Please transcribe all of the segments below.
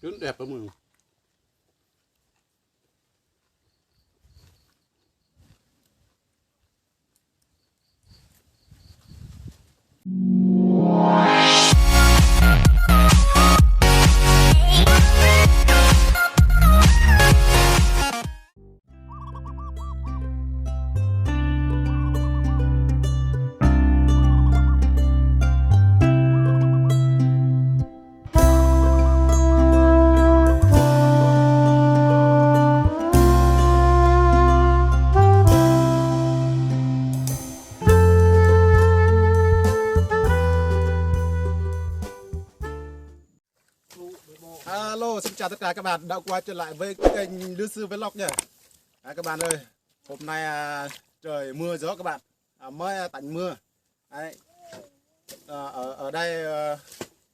Trứng đẹp lắm mọi Alo, xin chào tất cả các bạn đã quay trở lại với kênh Lư Sư Vlog nha. Các bạn ơi, hôm nay trời mưa gió các bạn, mới tạnh mưa. Đấy. Ở đây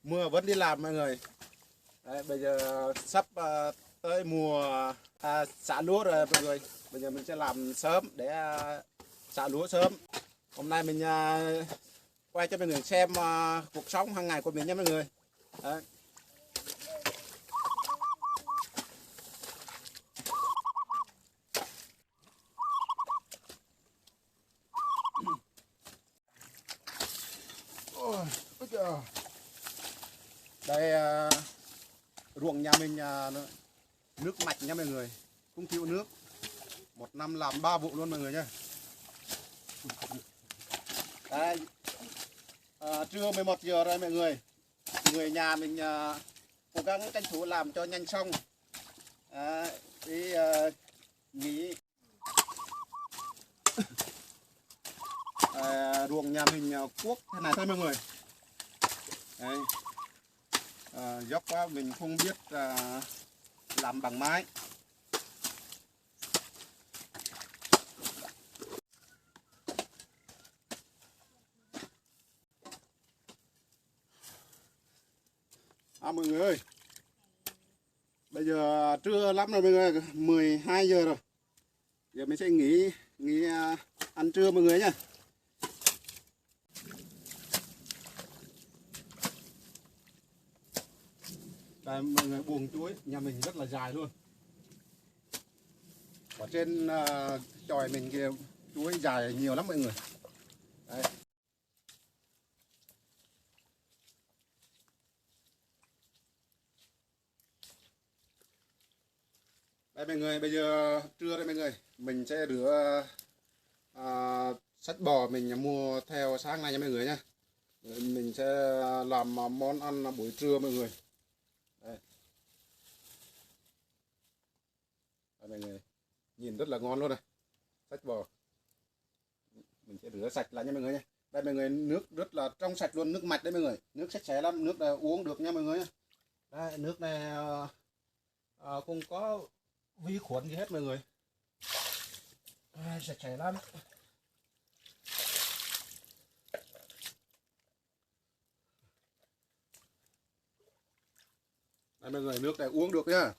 mưa vẫn đi làm mọi người. Đấy, bây giờ sắp tới mùa xả lúa rồi mọi người. Bây giờ mình sẽ làm sớm để xả lúa sớm. Hôm nay mình quay cho mọi người xem cuộc sống hàng ngày của mình nha mọi người. Đấy. Đây ruộng nhà mình nước mạch nha mọi người, không thiếu nước, một năm làm 3 vụ luôn mọi người nhé. Đây, trưa 11 giờ rồi mọi người, người nhà mình cố gắng tranh thủ làm cho nhanh xong đi nghỉ. Ruộng nhà mình cuốc thế này thôi mọi người. Đây. Dốc quá mình không biết làm bằng máy. Mọi người ơi, bây giờ trưa lắm rồi mọi người, 12 giờ rồi. Giờ mình sẽ nghỉ ăn trưa mọi người nha. Đây mọi người, buồng chuối nhà mình rất là dài luôn. Ở trên chòi mình kia chuối dài nhiều lắm mọi người. Đấy. Đây mọi người, bây giờ trưa đây mọi người, mình sẽ rửa sách bò mình mua theo sáng nay nha mọi người nha. Mình sẽ làm món ăn buổi trưa mọi người. Đây. Đây mọi người, nhìn rất là ngon luôn này, sách bò. Mình sẽ rửa sạch lại nha mọi người nha. Đây mọi người, nước rất là trong sạch luôn, nước mạch đấy mọi người, nước sạch sẽ lắm, nước này uống được nha mọi người nha. Đây, nước này không có vi khuẩn gì hết mọi người. Sạch sẽ lắm. Đây mọi người, nước này uống được nhá.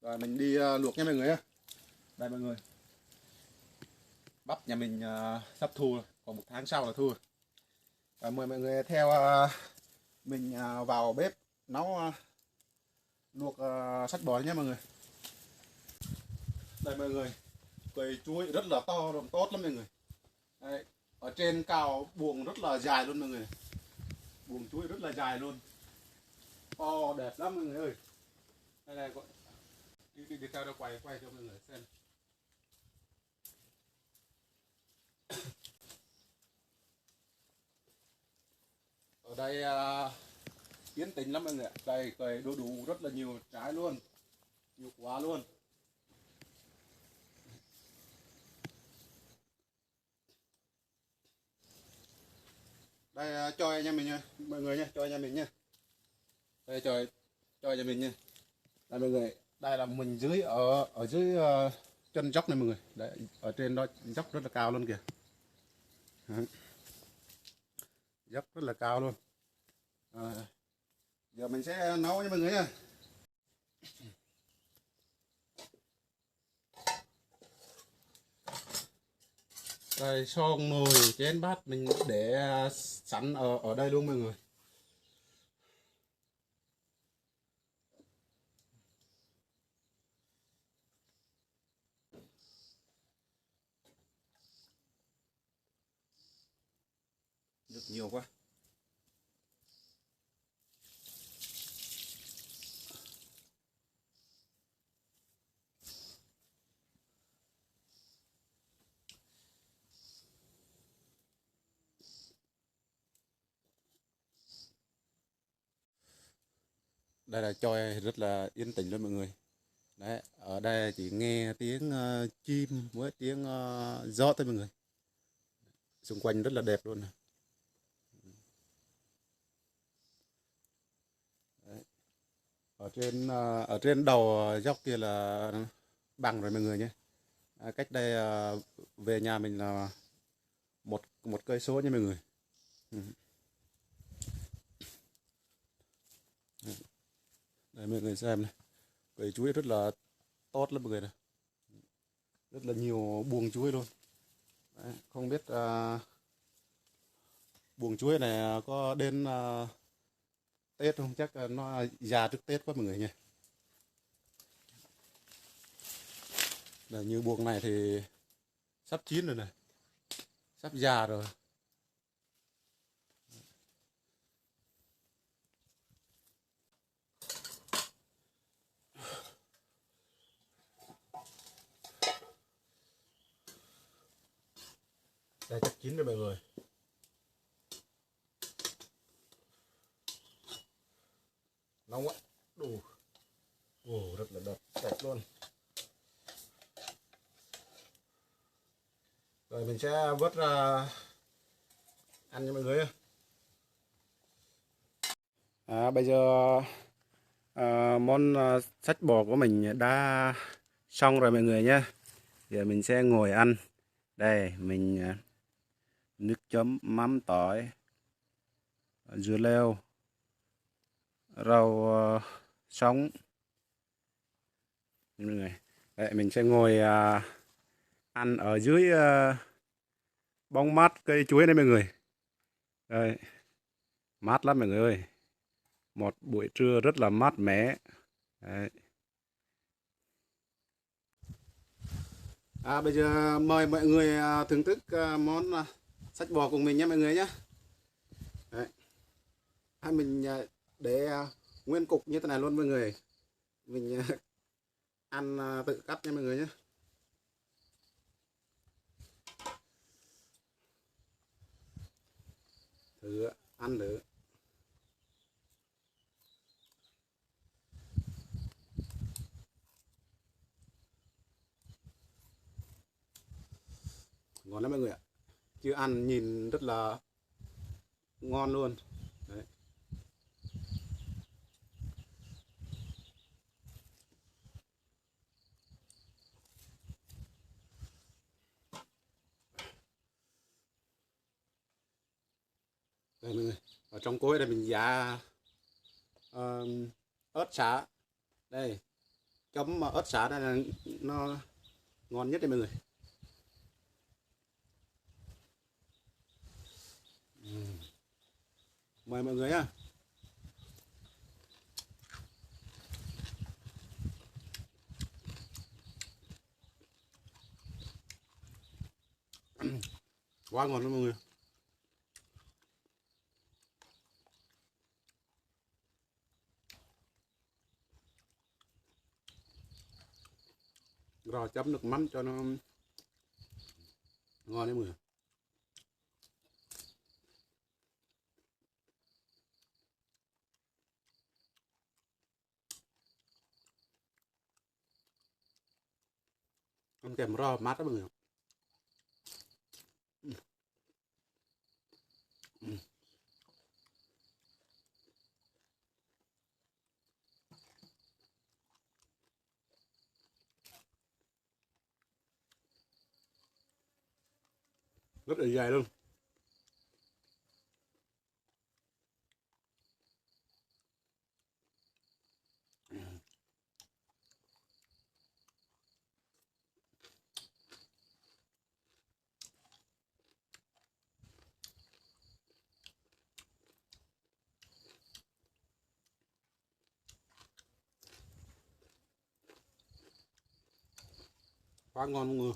Rồi mình đi luộc nha mọi người nhé. Đây mọi người, bắp nhà mình sắp thu rồi, còn 1 tháng sau là thu rồi. Mời mọi người theo mình vào bếp nấu luộc sách bò nhé mọi người. Đây mọi người, cây chuối rất là to, rộng tốt lắm mọi người. Đây, ở trên cao buồng rất là dài luôn mọi người. Buồng chuối rất là dài luôn, to đẹp lắm mọi người ơi. Đây này, đi theo đâu quay cho mọi người xem. Ở đây yên tĩnh lắm mọi người. Đây cây đu đủ rất là nhiều trái luôn, nhiều quá luôn. Đây cho nhà mình nha mọi người nha, cho nhà mình nha. Đây cho nhà mình nha. Đây mọi người, đây là mình ở dưới chân dốc này mọi người. Đấy, ở trên đó dốc rất là cao luôn kìa. Đấy. Dốc rất là cao luôn. Giờ mình sẽ nấu nha mọi người nha. Đây, son nồi chén bát mình để sẵn ở đây luôn mọi người. Được nhiều quá. Đây là chòi rất là yên tĩnh luôn mọi người. Đấy, ở đây chỉ nghe tiếng chim với tiếng gió thôi mọi người. Xung quanh rất là đẹp luôn. Đấy. Ở trên đầu dốc kia là bằng rồi mọi người nhé. Cách đây về nhà mình là một một cây số nha mọi người. Ừ. Đây mọi người xem này, cây chuối rất là tốt lắm mọi người này, rất là nhiều buồng chuối luôn. Đấy, không biết buồng chuối này có đến Tết không, chắc nó già trước Tết quá mọi người nhỉ. Là như buồng này thì sắp chín rồi này, sắp già rồi. Đây chắc chín rồi mọi người. Nóng quá. Đủ. Ồ, rất là đẹp luôn. Rồi mình sẽ vớt ra ăn cho mọi người. Bây giờ món sách bò của mình đã xong rồi mọi người nhé. Giờ mình sẽ ngồi ăn. Đây mình nước chấm mắm tỏi, dưa leo, rau sống. Mọi người. Đây, mình sẽ ngồi ăn ở dưới bóng mát cây chuối đây mọi người. Đây, mát lắm mọi người ơi. Một buổi trưa rất là mát mẻ. Đấy. Bây giờ mời mọi người thưởng thức món sách bò cùng mình nhé mọi người nhé. Đấy. Mình để nguyên cục như thế này luôn mọi người. Mình ăn tự cắt nha mọi người nhé. Thử ăn thử. Ngon lắm mọi người ạ. Chưa ăn nhìn rất là ngon luôn. Đấy. Đây mọi người, ở trong cối đây mình giá ớt xả. Đây, chấm mà ớt xả đây là nó ngon nhất đây mọi người. Mời mọi người nhá. Quá ngon luôn mọi người. Rồi chấm nước mắm cho nó ngon đấy mọi người. Ăn kèm rau mát đó mọi người. Rất là dài luôn. quá ngon mọi người.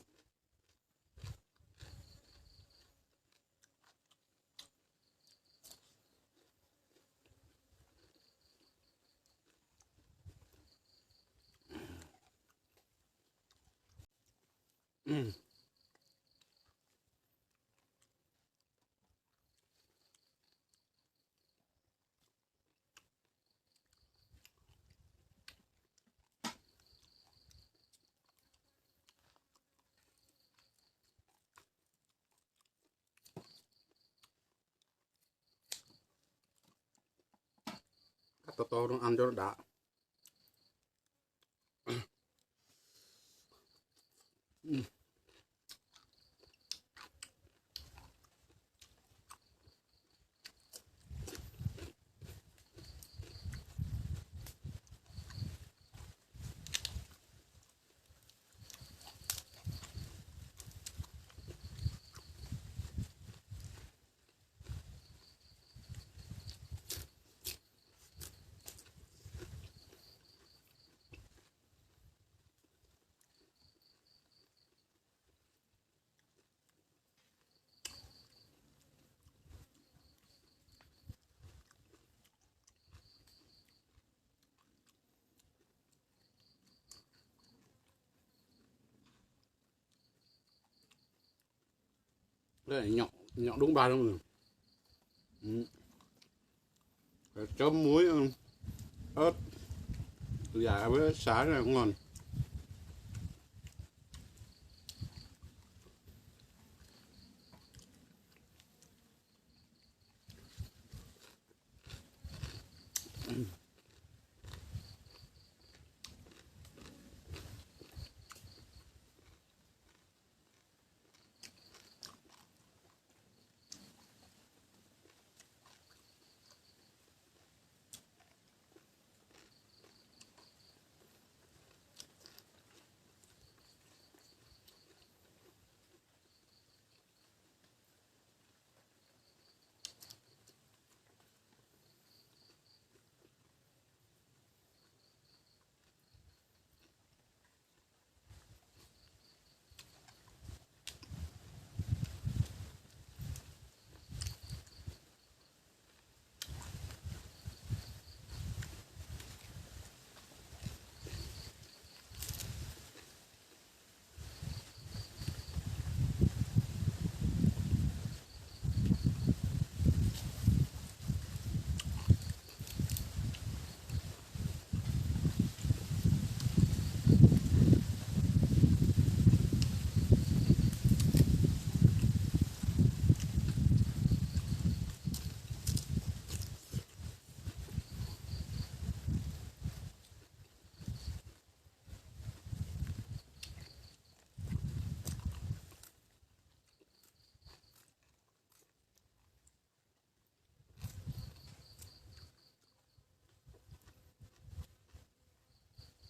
Cắt to to nó ăn cho nó đã. Đây nhọn nhọn đúng ba luôn rồi. Chấm muối ớt dạ với xả này cũng ngon.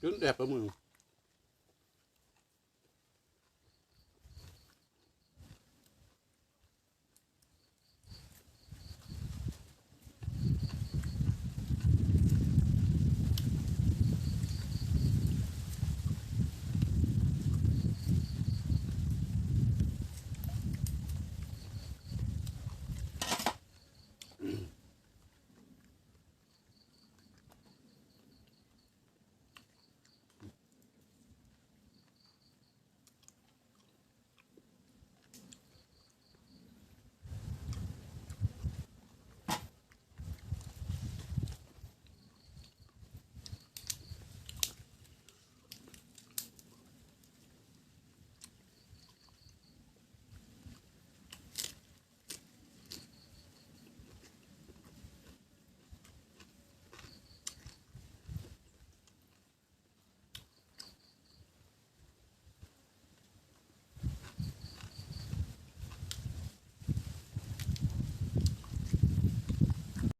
Trứng đẹp lắm mọi người.